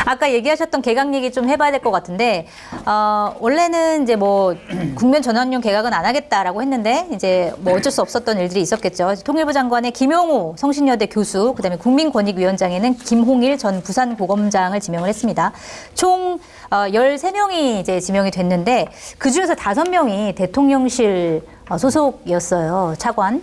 아까 얘기하셨던 개각 얘기 좀 해봐야 될 것 같은데, 원래는 이제 뭐 국면 전환용 개각은 안 하겠다라고 했는데, 이제 뭐 어쩔 수 없었던 일들이 있었겠죠. 통일부 장관의 김용호 성신여대 교수, 그다음에 국민권익위원장에는 김홍일 전 부산고검장을 지명을 했습니다. 총 13명이 이제 지명이 됐는데, 그 중에서 5명이 대통령실 소속이었어요. 차관.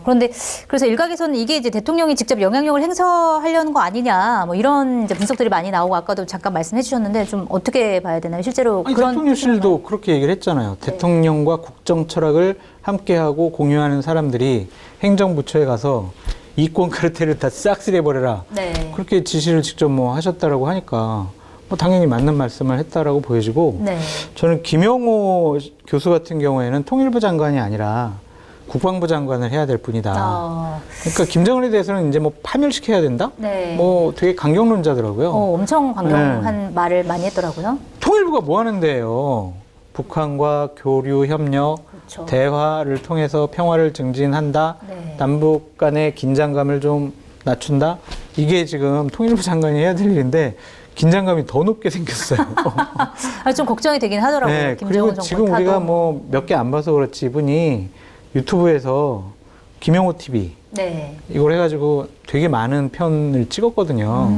그런데 그래서 일각에서는 이게 이제 대통령이 직접 영향력을 행사하려는 거 아니냐, 뭐 이런 이제 분석들이 많이 나오고, 아까도 잠깐 말씀해 주셨는데 좀 어떻게 봐야 되나요? 실제로 아니, 그런 대통령실도 그렇게 얘기를 했잖아요. 네. 대통령과 국정 철학을 함께하고 공유하는 사람들이 행정부처에 가서 이권 카르텔을 다 싹쓸이해버려라. 네. 그렇게 지시를 직접 뭐 하셨다라고 하니까 뭐 당연히 맞는 말씀을 했다라고 보여지고, 네. 저는 김용호 교수 같은 경우에는 통일부 장관이 아니라 국방부 장관을 해야 될 분이다. 그러니까 김정은에 대해서는 이제 뭐 파멸시켜야 된다? 네. 뭐 되게 강경론자더라고요. 엄청 강경한 말을 많이 했더라고요. 통일부가 뭐 하는 데예요? 북한과 교류, 협력, 그렇죠. 대화를 통해서 평화를 증진한다. 네. 남북 간의 긴장감을 좀 낮춘다. 이게 지금 통일부 장관이 해야 될 일인데 긴장감이 더 높게 생겼어요. 좀 걱정이 되긴 하더라고요. 네, 김정은 그리고 정권 지금 타도. 우리가 뭐 몇 개 안 봐서 그렇지, 이분이 유튜브에서 김용호 TV 네. 이걸 해가지고 되게 많은 편을 찍었거든요.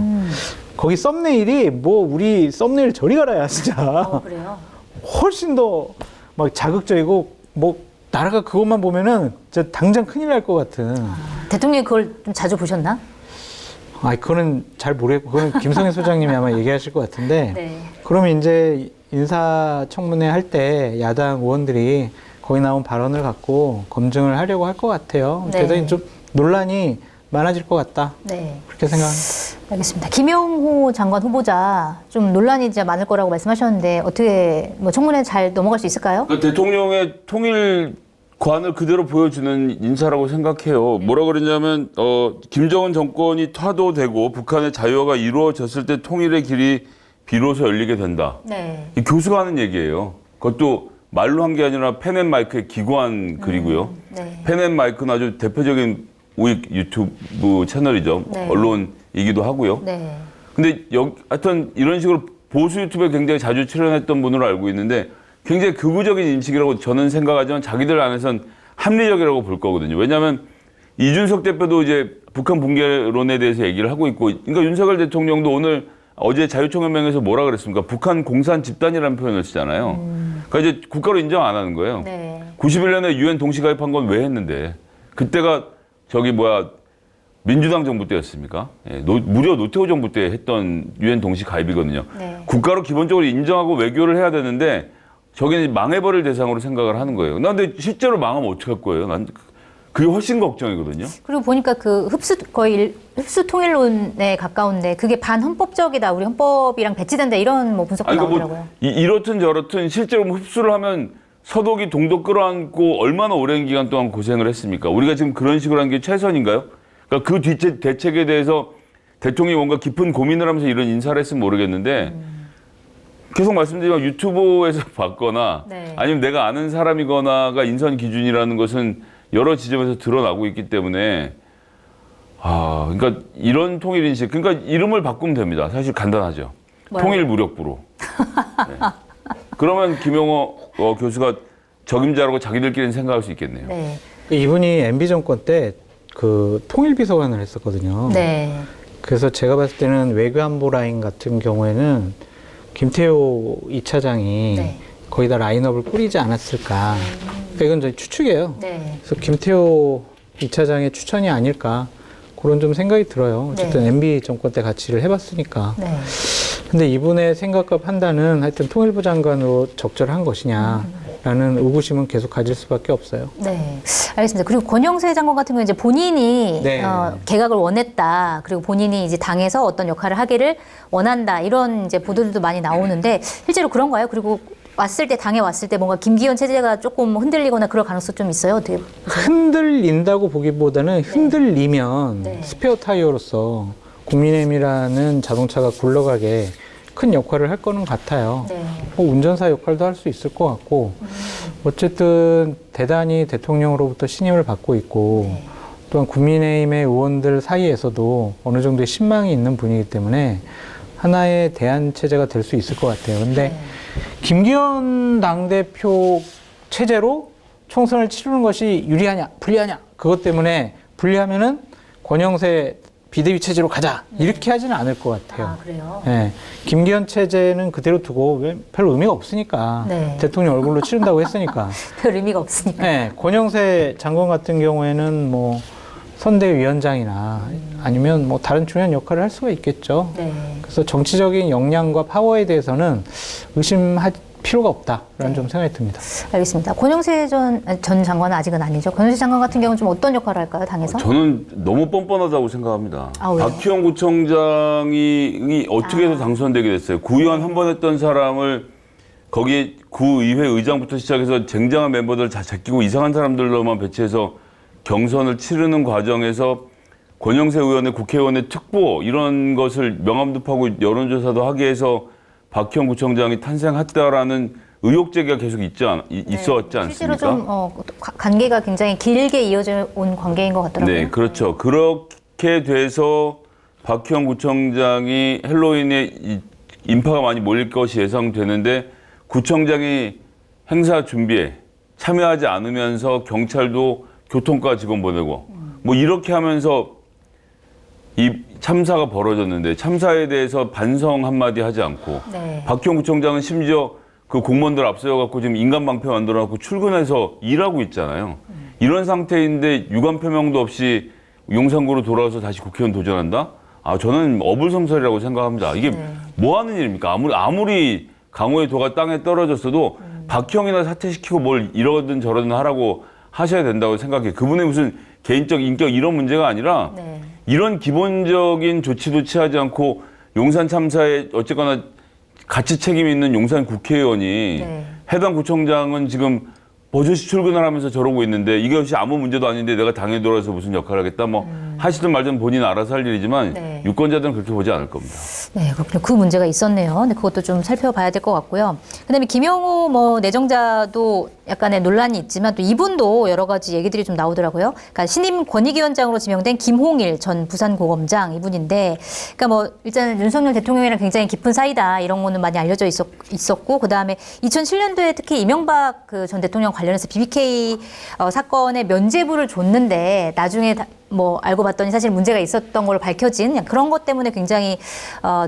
거기 썸네일이 뭐 우리 썸네일 저리 가라야 진짜. 그래요? 훨씬 더 막 자극적이고, 뭐 나라가 그것만 보면은 진짜 당장 큰일 날 것 같은. 대통령이 그걸 좀 자주 보셨나? 그거는 잘 모르겠고, 그건 김성애 소장님이 아마 얘기하실 것 같은데. 네. 그러면 이제 인사청문회 할 때 야당 의원들이 거기 나온 발언을 갖고 검증을 하려고 할 것 같아요. 네. 대단히 좀 논란이 많아질 것 같다. 네. 그렇게 생각합니다. 알겠습니다. 김용호 장관 후보자 좀 논란이 이제 많을 거라고 말씀하셨는데, 어떻게 뭐 청문회 잘 넘어갈 수 있을까요? 그러니까 대통령의 통일관을 그대로 보여주는 인사라고 생각해요. 뭐라 그러냐면 김정은 정권이 타도되고 북한의 자유화가 이루어졌을 때 통일의 길이 비로소 열리게 된다. 네. 이 교수가 하는 얘기예요. 그것도 말로 한 게 아니라 펜앤마이크의 기고한 글이고요. 네. 펜앤마이크는 아주 대표적인 우익 유튜브 채널이죠. 네. 언론이기도 하고요. 네. 근데 하여튼 이런 식으로 보수 유튜브에 굉장히 자주 출연했던 분으로 알고 있는데, 굉장히 극우적인 인식이라고 저는 생각하지만 자기들 안에선 합리적이라고 볼 거거든요. 왜냐하면 이준석 대표도 이제 북한 붕괴론에 대해서 얘기를 하고 있고, 그러니까 윤석열 대통령도 어제 자유총연맹에서 뭐라 그랬습니까? 북한 공산 집단이라는 표현을 쓰잖아요. 그러니까 이제 국가로 인정 안 하는 거예요. 네. 91년에 유엔 동시가입한 건 왜 했는데? 그때가 민주당 정부 때였습니까? 예, 무려 노태우 정부 때 했던 유엔 동시가입이거든요. 네. 국가로 기본적으로 인정하고 외교를 해야 되는데 저기는 망해버릴 대상으로 생각을 하는 거예요. 근데 실제로 망하면 어떡할 거예요? 난 그게 훨씬 걱정이거든요. 그리고 보니까 그 거의 흡수 통일론에 가까운데, 그게 반헌법적이다, 우리 헌법이랑 배치된다, 이런 뭐 분석도 나오더라고요. 이렇든 저렇든 실제로 흡수를 하면 서독이 동독 끌어안고 얼마나 오랜 기간 동안 고생을 했습니까? 우리가 지금 그런 식으로 한 게 최선인가요? 그러니까 그 대책에 대해서 대통령이 뭔가 깊은 고민을 하면서 이런 인사를 했으면 모르겠는데, 계속 말씀드리지만 유튜브에서 봤거나 네. 아니면 내가 아는 사람이거나가 인선 기준이라는 것은 여러 지점에서 드러나고 있기 때문에, 그러니까 이런 통일인식, 그러니까 이름을 바꾸면 됩니다. 사실 간단하죠. 뭐라고요? 통일무력부로. 네. 그러면 김용호 교수가 적임자라고 자기들끼리는 생각할 수 있겠네요. 네. 이분이 MB 정권 때 그 통일비서관을 했었거든요. 네. 그래서 제가 봤을 때는 외교안보 라인 같은 경우에는 김태호 2차장이 네. 거의 다 라인업을 꾸리지 않았을까. 그러니까 이건 저희 추측이에요. 네. 그래서 김태호 2차장의 추천이 아닐까, 그런 좀 생각이 들어요. 어쨌든 네. MB 정권 때 같이 일을 해봤으니까. 네. 근데 이분의 생각과 판단은 하여튼 통일부 장관으로 적절한 것이냐라는 의구심은 계속 가질 수밖에 없어요. 네, 알겠습니다. 그리고 권영세 장관 같은 경우는 이제 본인이 네. 개각을 원했다, 그리고 본인이 이제 당에서 어떤 역할을 하기를 원한다, 이런 이제 보도들도 많이 나오는데, 실제로 그런가요? 그리고 당에 왔을 때 뭔가 김기현 체제가 조금 흔들리거나 그럴 가능성 좀 있어요? 어떻게 보세요? 흔들린다고 보기보다는 흔들리면 네. 스페어 타이어로서 국민의힘이라는 자동차가 굴러가게 큰 역할을 할 거는 같아요. 네. 뭐 운전사 역할도 할 수 있을 것 같고, 어쨌든 대단히 대통령으로부터 신임을 받고 있고, 네. 또한 국민의힘의 의원들 사이에서도 어느 정도의 신망이 있는 분이기 때문에 하나의 대안 체제가 될 수 있을 것 같아요. 근데 김기현 당대표 체제로 총선을 치르는 것이 유리하냐, 불리하냐, 그것 때문에 불리하면은 권영세 비대위 체제로 가자, 이렇게 하지는 않을 것 같아요. 아, 그래요? 네. 김기현 체제는 그대로 두고 별 의미가 없으니까. 네. 대통령 얼굴로 치른다고 했으니까. 별 의미가 없으니까. 네. 권영세 장관 같은 경우에는 뭐 선대위원장이나 아니면 뭐 다른 중요한 역할을 할 수가 있겠죠. 네. 그래서 정치적인 역량과 파워에 대해서는 의심할 필요가 없다라는 좀 생각이 듭니다. 알겠습니다. 권영세 전 장관은 아직은 아니죠. 권영세 장관 같은 경우는 좀 어떤 역할을 할까요, 당에서? 저는 너무 뻔뻔하다고 생각합니다. 아, 왜요? 박희영 구청장이 어떻게 해서 당선되게 됐어요. 구의원 한 번 했던 사람을 거기에 구의회 의장부터 시작해서 쟁쟁한 멤버들 다 제끼고 이상한 사람들로만 배치해서 경선을 치르는 과정에서 권영세 의원의 국회의원의 특보 이런 것을 명함도 파고 여론조사도 하게 해서 박희영 구청장이 탄생했다라는 의혹 제기가 계속 있었지 않습니까? 실제로 좀 관계가 굉장히 길게 이어져 온 관계인 것 같더라고요. 네, 그렇죠. 그렇게 돼서 박희영 구청장이 헬로윈에 인파가 많이 몰릴 것이 예상되는데 구청장이 행사 준비에 참여하지 않으면서 경찰도 교통과 직원 보내고 뭐 이렇게 하면서 이 참사가 벌어졌는데 참사에 대해서 반성 한마디 하지 않고 네. 박희영 구청장은 심지어 그 공무원들 앞세워갖고 지금 인간방패 만들어갖고 출근해서 일하고 있잖아요. 이런 상태인데 유감 표명도 없이 용산구로 돌아와서 다시 국회의원 도전한다? 아, 저는 어불성설이라고 생각합니다. 이게 뭐 하는 일입니까? 아무리 강호의 도가 땅에 떨어졌어도 박희영이나 사퇴시키고 뭘 이러든 저러든 하라고 하셔야 된다고 생각해요. 그분의 무슨 개인적 인격 이런 문제가 아니라 네. 이런 기본적인 조치도 취하지 않고 용산 참사에 어쨌거나 같이 책임 있는 용산 국회의원이 네. 해당 구청장은 지금 버젓이 출근을 하면서 저러고 있는데 이것이 아무 문제도 아닌데 내가 당에 돌아서 무슨 역할을 하겠다 뭐 하시든 말든 본인 알아서 할 일이지만 네. 유권자들은 그렇게 보지 않을 겁니다. 네, 그렇군요. 그 문제가 있었네요. 근데 그것도 좀 살펴봐야 될 것 같고요. 그다음에 김영호 뭐 내정자도 약간의 논란이 있지만 또 이분도 여러 가지 얘기들이 좀 나오더라고요. 그러니까 신임 권익위원장으로 지명된 김홍일 전 부산고검장 이분인데, 그러니까 뭐 일단 윤석열 대통령이랑 굉장히 깊은 사이다 이런 거는 많이 알려져 있었고, 그 다음에 2007년도에 특히 이명박 그 전 대통령 관련해서 BBK 사건의 면죄부를 줬는데 나중에 뭐 알고 봤더니 사실 문제가 있었던 걸로 밝혀진 그냥 그런 것 때문에 굉장히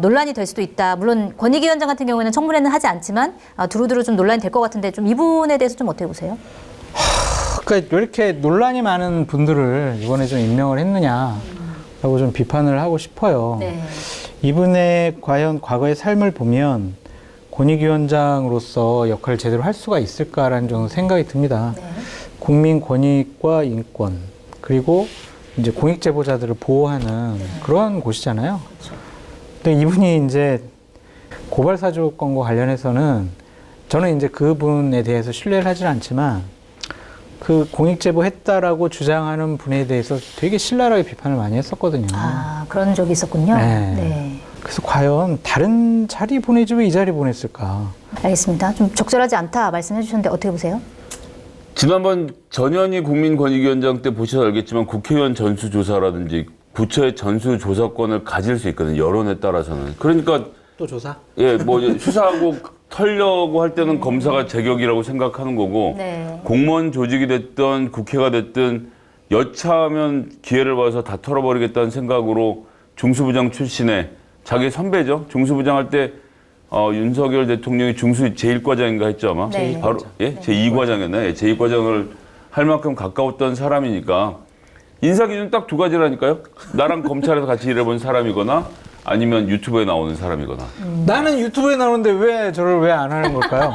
논란이 될 수도 있다. 물론 권익위원장 같은 경우에는 청문회는 하지 않지만 두루두루 좀 논란이 될 것 같은데 좀 이 부분에 대해서 좀 어떻게 보세요? 그러니까 왜 이렇게 논란이 많은 분들을 이번에 좀 임명을 했느냐라고 좀 비판을 하고 싶어요. 네. 이분의 과연 과거의 삶을 보면 권익위원장으로서 역할을 제대로 할 수가 있을까라는 좀 생각이 듭니다. 네. 국민 권익과 인권 그리고 이제 공익 제보자들을 보호하는 그러한 곳이잖아요. 그렇죠. 근데 이분이 이제 고발 사주 건과 관련해서는 저는 이제 그분에 대해서 신뢰를 하진 않지만 그 공익 제보했다라고 주장하는 분에 대해서 되게 신랄하게 비판을 많이 했었거든요. 아, 그런 적이 있었군요. 네. 네. 그래서 과연 다른 자리 보내지 왜 이 자리 보냈을까? 알겠습니다. 좀 적절하지 않다 말씀해 주셨는데 어떻게 보세요? 지난번 전현희 국민권익위원장 때 보셔서 알겠지만 국회의원 전수조사라든지 부처의 전수조사권을 가질 수 있거든요. 여론에 따라서는. 그러니까 또 조사? 예, 뭐 수사하고 털려고 할 때는 검사가 제격이라고 생각하는 거고 네. 공무원 조직이 됐든 국회가 됐든 여차하면 기회를 봐서 다 털어버리겠다는 생각으로 중수부장 출신의 자기 선배죠. 중수부장 할 때 윤석열 대통령이 중수 제1과장인가 했죠 아마. 네. 바로 예, 제2과장이었나요? 예, 제2과장을 할 만큼 가까웠던 사람이니까 인사 기준 딱 두 가지라니까요. 나랑 검찰에서 같이 일해본 사람이거나 아니면 유튜브에 나오는 사람이거나. 나는 유튜브에 나오는데 왜 저를 왜 안 하는 걸까요?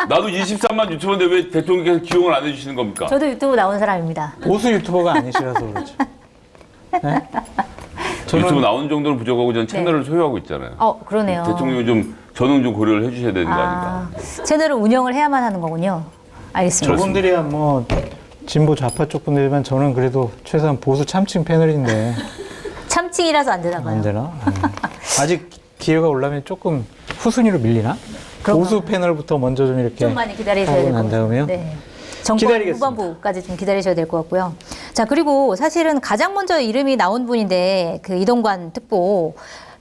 나도 23만 유튜버인데 왜 대통령께서 기용을 안 해주시는 겁니까? 저도 유튜브 나온 사람입니다. 보수 유튜버가 아니시라서 그렇죠. 네? 유튜브 나오는 정도는 부족하고 저는 채널을 소유하고 있잖아요. 그러네요. 대통령이 좀 전응 좀 고려를 해주셔야 되는 거 아닌가. 채널을 운영을 해야만 하는 거군요. 알겠습니다. 저분들이야 뭐 진보 좌파 쪽 분들이지만 저는 그래도 최소한 보수 참칭 패널인데 참칭이라서 안 되나 봐요. 안 되나? 아직 기회가 올라면 조금 후순위로 밀리나? 그런가 보수 패널부터 먼저 좀 이렇게 좀 많이 기다리셔야 될 하고 것 난 같아요. 다음에요. 네. 정권 기다리겠습니다. 후반부까지 좀 기다리셔야 될 것 같고요. 자, 그리고 사실은 가장 먼저 이름이 나온 분인데 그 이동관 특보.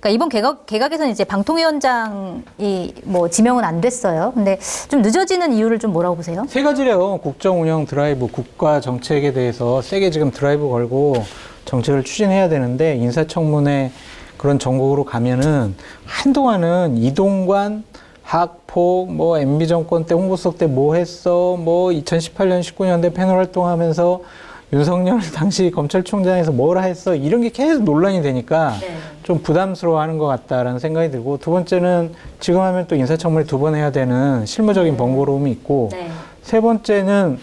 그러니까 이번 개각에서는 이제 방통위원장이 뭐 지명은 안 됐어요. 근데 좀 늦어지는 이유를 좀 뭐라고 보세요? 세 가지래요. 국정 운영 드라이브, 국가 정책에 대해서 세게 지금 드라이브 걸고 정책을 추진해야 되는데 인사청문회 그런 전국으로 가면은 한동안은 이동관, 학폭, 뭐 MB 정권 때 홍보석 때 뭐 했어, 뭐 2018년, 19년대 패널 활동하면서 윤석열 당시 검찰총장에서 뭐라 했어 이런 게 계속 논란이 되니까 좀 부담스러워하는 것 같다라는 생각이 들고 두 번째는 지금 하면 또 인사청문회 2번 해야 되는 실무적인 번거로움이 있고 세 번째는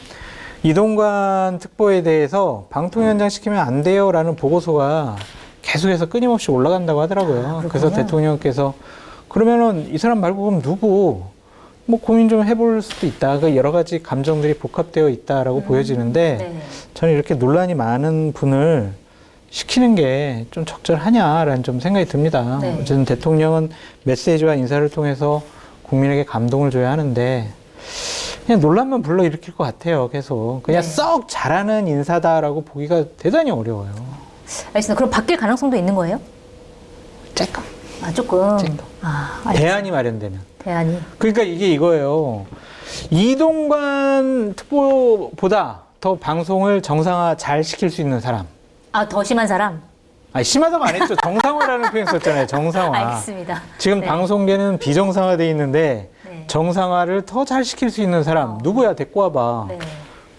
이동관 특보에 대해서 방통위원장 시키면 안 돼요라는 보고서가 계속해서 끊임없이 올라간다고 하더라고요. 그래서 대통령께서 그러면은 이 사람 말고 그럼 누구 뭐 고민 좀 해볼 수도 있다. 그 여러 가지 감정들이 복합되어 있다라고 보여지는데 저는 이렇게 논란이 많은 분을 시키는 게 좀 적절하냐라는 좀 생각이 듭니다. 어쨌든 대통령은 메시지와 인사를 통해서 국민에게 감동을 줘야 하는데 그냥 논란만 불러일으킬 것 같아요. 계속 그냥 썩 잘하는 인사다라고 보기가 대단히 어려워요. 알겠습니다. 그럼 바뀔 가능성도 있는 거예요? 조금. 아, 조금. 대안이 마련되면. 대안이. 그러니까 이게 이거예요. 이동관 특보보다 더 방송을 정상화 잘 시킬 수 있는 사람. 아, 더 심한 사람? 아니, 심하다고 안 했죠. 정상화라는 표현 썼잖아요. 정상화. 알겠습니다. 지금 네. 방송계는 비정상화돼 있는데 정상화를 더 잘 시킬 수 있는 사람 누구야? 데리고 와봐.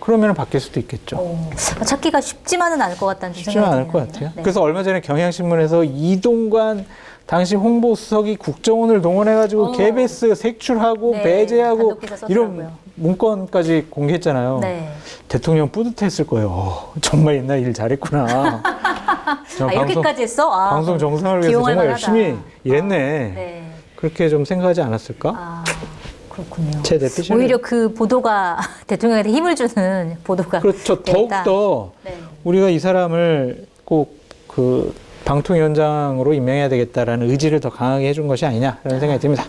그러면 바뀔 수도 있겠죠. 찾기가 쉽지만은 않을 것 같다는 쉽지는 않을 것 같아요. 네. 그래서 얼마 전에 경향신문에서 이동관 당시 홍보수석이 국정원을 동원해가지고 KBS 색출하고 배제하고 단독 기사 썼더라고요. 이런 문건까지 공개했잖아요. 대통령 뿌듯했을 거예요. 정말 옛날 일 잘했구나. 이렇게까지 했어? 방송 정상을 위해서 정말 열심히 일했네. 그렇게 좀 생각하지 않았을까? 그렇군요. 제 내피셜 오히려 그 보도가 대통령한테 힘을 주는 보도가 그렇죠. 됐다. 더욱더 우리가 이 사람을 꼭 그 방통위원장으로 임명해야 되겠다라는 의지를 더 강하게 해준 것이 아니냐라는 생각이 듭니다.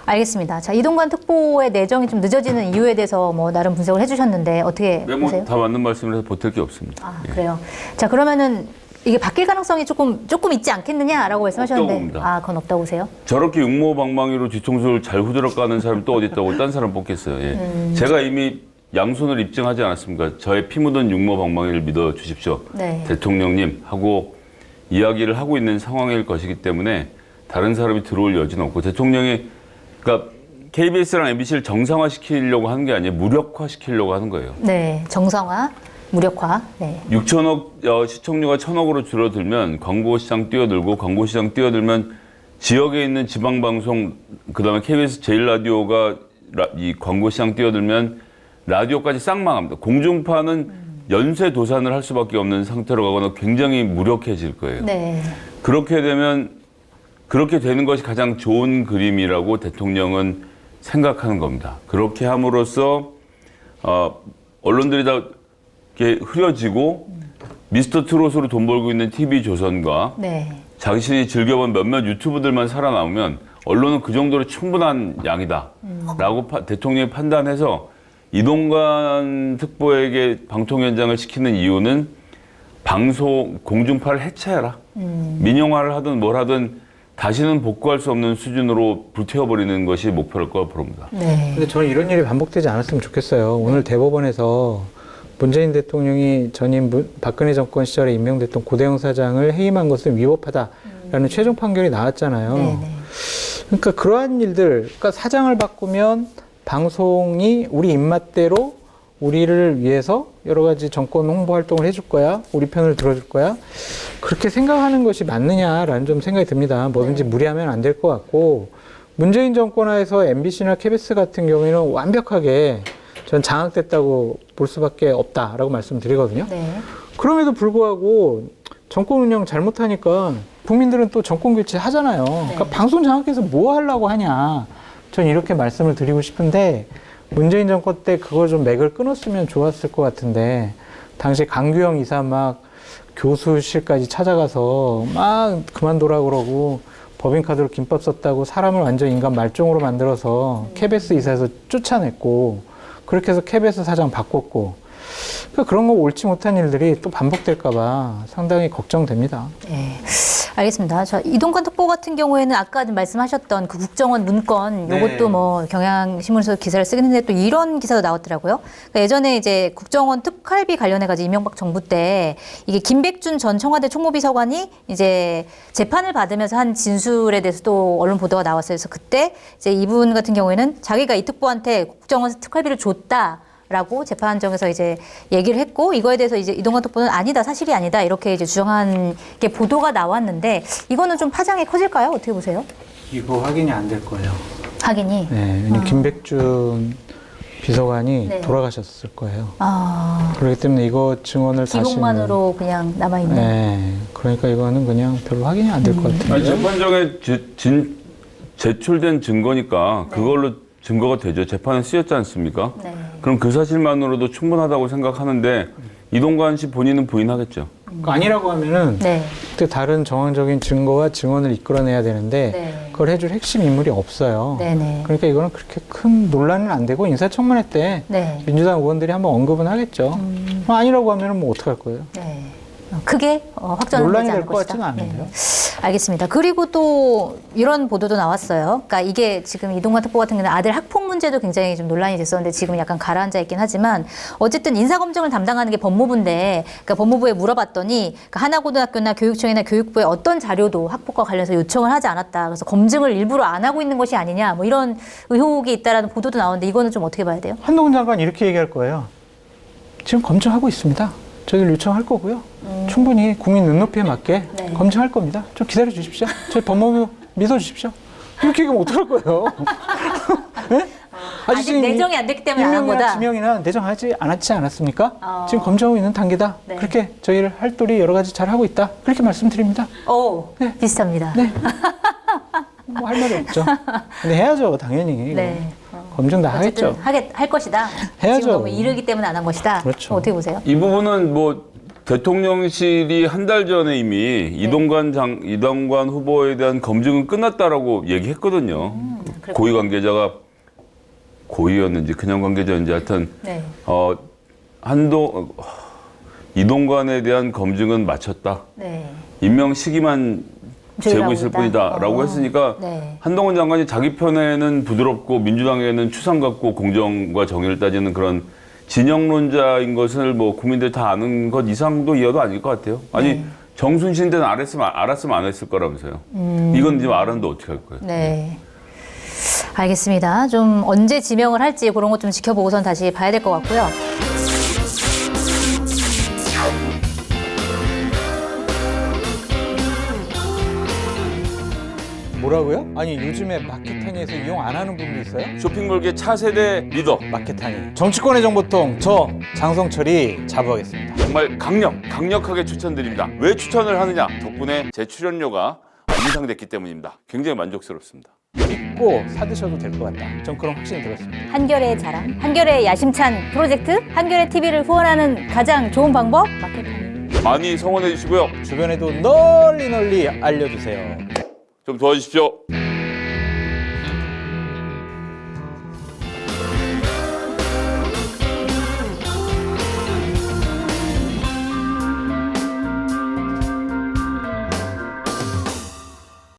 알겠습니다. 자, 이동관 특보의 내정이 좀 늦어지는 이유에 대해서 뭐 나름 분석을 해주셨는데 어떻게 보세요? 다 맞는 말씀을 해서 보탤 게 없습니다. 그래요. 자, 그러면은 이게 바뀔 가능성이 조금 있지 않겠느냐라고 말씀하셨는데, 없다고 봅니다. 그건 없다고 보세요? 저렇게 육모방망이로 뒤통수를 잘 후드럭 까는 사람이 또 어디 있다고 딴 사람 뽑겠어요. 예. 제가 이미 양손을 입증하지 않았습니까? 저의 피 묻은 육모방망이를 믿어 주십시오. 대통령님 하고 이야기를 하고 있는 상황일 것이기 때문에 다른 사람이 들어올 여지는 없고 대통령이 그러니까 KBS랑 MBC를 정상화시키려고 하는 게 아니에요. 무력화시키려고 하는 거예요. 네, 정상화, 무력화. 6천억 시청료가 1,000억으로 줄어들면 광고 시장 뛰어들고 광고 시장 뛰어들면 지역에 있는 지방 방송 그다음에 KBS 제1라디오가 이 광고 시장 뛰어들면 라디오까지 싹 망합니다. 공중파는 연쇄 도산을 할 수밖에 없는 상태로 가거나 굉장히 무력해질 거예요. 그렇게 되는 것이 가장 좋은 그림이라고 대통령은 생각하는 겁니다. 그렇게 함으로써 언론들이 다 이렇게 흐려지고 미스터 트롯으로 돈 벌고 있는 TV조선과 자신이 즐겨본 몇몇 유튜브들만 살아남으면 언론은 그 정도로 충분한 양이다 라고 대통령이 판단해서 이동관 특보에게 방통위원장을 시키는 이유는 방송 공중파를 해체해라. 민영화를 하든 뭘 하든 다시는 복구할 수 없는 수준으로 불태워버리는 것이 목표일 거라 봅니다. 근데 저는 이런 일이 반복되지 않았으면 좋겠어요. 오늘 대법원에서 문재인 대통령이 전임 박근혜 정권 시절에 임명됐던 고대영 사장을 해임한 것은 위법하다라는 최종 판결이 나왔잖아요. 그러니까 그러한 일들, 그러니까 사장을 바꾸면 방송이 우리 입맛대로 우리를 위해서 여러 가지 정권 홍보 활동을 해줄 거야, 우리 편을 들어줄 거야. 그렇게 생각하는 것이 맞느냐라는 좀 생각이 듭니다. 뭐든지 무리하면 안 될 것 같고 문재인 정권 하에서 MBC나 KBS 같은 경우에는 완벽하게 전 장악됐다고 볼 수밖에 없다라고 말씀드리거든요. 그럼에도 불구하고 정권 운영 잘못하니까 국민들은 또 정권 교체 하잖아요. 그러니까 방송 장악해서 뭐 하려고 하냐. 전 이렇게 말씀을 드리고 싶은데 문재인 정권 때 그거 좀 맥을 끊었으면 좋았을 것 같은데 당시 강규영 이사 막 교수실까지 찾아가서 막 그만둬라 그러고 법인카드로 김밥 썼다고 사람을 완전 인간 말종으로 만들어서 KBS 이사에서 쫓아냈고 그렇게 해서 KBS 사장 바꿨고 그러니까 그런 거 옳지 못한 일들이 또 반복될까봐 상당히 걱정됩니다. 네. 알겠습니다. 자, 이동관 특보 같은 경우에는 아까 말씀하셨던 그 국정원 문건 요것도 네. 뭐 경향신문에서 기사를 쓰긴 했는데 또 이런 기사도 나왔더라고요. 그러니까 예전에 이제 국정원 특활비 관련해가지고 이명박 정부 때 이게 김백준 전 청와대 총무비서관이 이제 재판을 받으면서 한 진술에 대해서 또 언론 보도가 나왔어요. 그래서 그때 이제 이분 같은 경우에는 자기가 이 특보한테 국정원 특활비를 줬다. 라고 재판정에서 이제 얘기를 했고 이거에 대해서 이제 이동관 특보는 아니다 사실이 아니다 이렇게 이제 주장한 게 보도가 나왔는데 이거는 좀 파장이 커질까요? 어떻게 보세요? 이거 확인이 안 될 거예요. 확인이. 네, 왜냐면 김백준 비서관이 네. 돌아가셨을 거예요. 아, 그렇기 때문에 이거 증언을 기록만으로 그냥 남아 있는. 네, 그러니까 이거는 그냥 별로 확인이 안 될 것 같은데. 아니, 재판정에 제출된 증거니까 그걸로 증거가 되죠. 재판에 쓰였지 않습니까? 네. 그럼 그 사실만으로도 충분하다고 생각하는데 이동관 씨 본인은 부인하겠죠. 그러니까 아니라고 하면은 네. 그때 다른 정황적인 증거와 증언을 이끌어내야 되는데 네. 그걸 해줄 핵심 인물이 없어요. 네네. 그러니까 이거는 그렇게 큰 논란은 안 되고 인사청문회 때 네. 민주당 의원들이 한번 언급은 하겠죠. 뭐 아니라고 하면은 뭐 어떡할 거예요? 네. 크게 확정은 논란이 되지 될 않을 것 것이다. 같지는 않은데요. 알겠습니다. 그리고 또 이런 보도도 나왔어요. 그러니까 이게 지금 이동관 특보 같은 경우는 아들 학폭 문제도 굉장히 좀 논란이 됐었는데 지금 약간 가라앉아 있긴 하지만 어쨌든 인사검증을 담당하는 게 법무부인데 그러니까 법무부에 물어봤더니 그러니까 하나고등학교나 교육청이나 교육부에 어떤 자료도 학폭과 관련해서 요청을 하지 않았다. 그래서 검증을 일부러 안 하고 있는 것이 아니냐 뭐 이런 의혹이 있다라는 보도도 나오는데 이거는 좀 어떻게 봐야 돼요? 한동훈 장관 이렇게 얘기할 거예요. 지금 검증하고 있습니다. 저희들 요청할 거고요. 충분히 국민 눈높이에 맞게 네. 검증할 겁니다. 좀 기다려 주십시오. 저희 법무부 믿어 주십시오. 이렇게 얘기하면 어떡할 거예요? 네? 아직 내정이 안 됐기 때문에 안 한 임명이나 거다. 지명이나 내정하지 않았습니까? 어. 지금 검증하고 있는 단계다. 네. 그렇게 저희를 할도리 여러 가지 잘 하고 있다. 그렇게 말씀드립니다. 오, 비슷합니다. 네. 뭐 할 말이 없죠. 근데 해야죠, 당연히. 네. 검증 다 하겠죠. 할 것이다. 해야죠. 지금 너무 이르기 때문에 안 한 것이다. 그렇죠. 어떻게 보세요? 이 부분은 뭐 대통령실이 한 달 전에 이미 이동관 후보에 대한 검증은 끝났다라고 얘기했거든요. 고위 관계자가 고위였는지 그냥 관계자였는지 하여튼 네. 이동관에 대한 검증은 마쳤다. 네. 임명 시기만 재고 있을 있다. 뿐이다라고 했으니까 네. 한동훈 장관이 자기 편에는 부드럽고 민주당에는 추상 갖고 공정과 정의를 따지는 그런 진영론자인 것을 뭐 국민들 다 아는 것 이상도 이하도 아닐 것 같아요. 아니 정순신 때는 알았으면 안 했을 거라면서요. 이건 지금 알았는데 어떻게 할 거예요? 네. 알겠습니다. 좀 언제 지명을 할지 그런 것 좀 지켜보고선 다시 봐야 될 것 같고요. 뭐라고요? 아니 요즘에 마켓타니에서 이용 안 하는 분도 있어요? 쇼핑몰계 차세대 리더 마켓타니 정치권의 정보통 저 장성철이 자부하겠습니다. 정말 강력하게 추천드립니다. 왜 추천을 하느냐? 덕분에 제 출연료가 인상됐기 때문입니다. 굉장히 만족스럽습니다. 믿고 사드셔도 될 것 같다. 전 그런 확신이 들었습니다. 한결의 자랑, 한결의 야심찬 프로젝트, 한결의 TV를 후원하는 가장 좋은 방법 마켓타니. 많이 성원해 주시고요. 주변에도 널리 알려주세요. 좀 도와주십시오.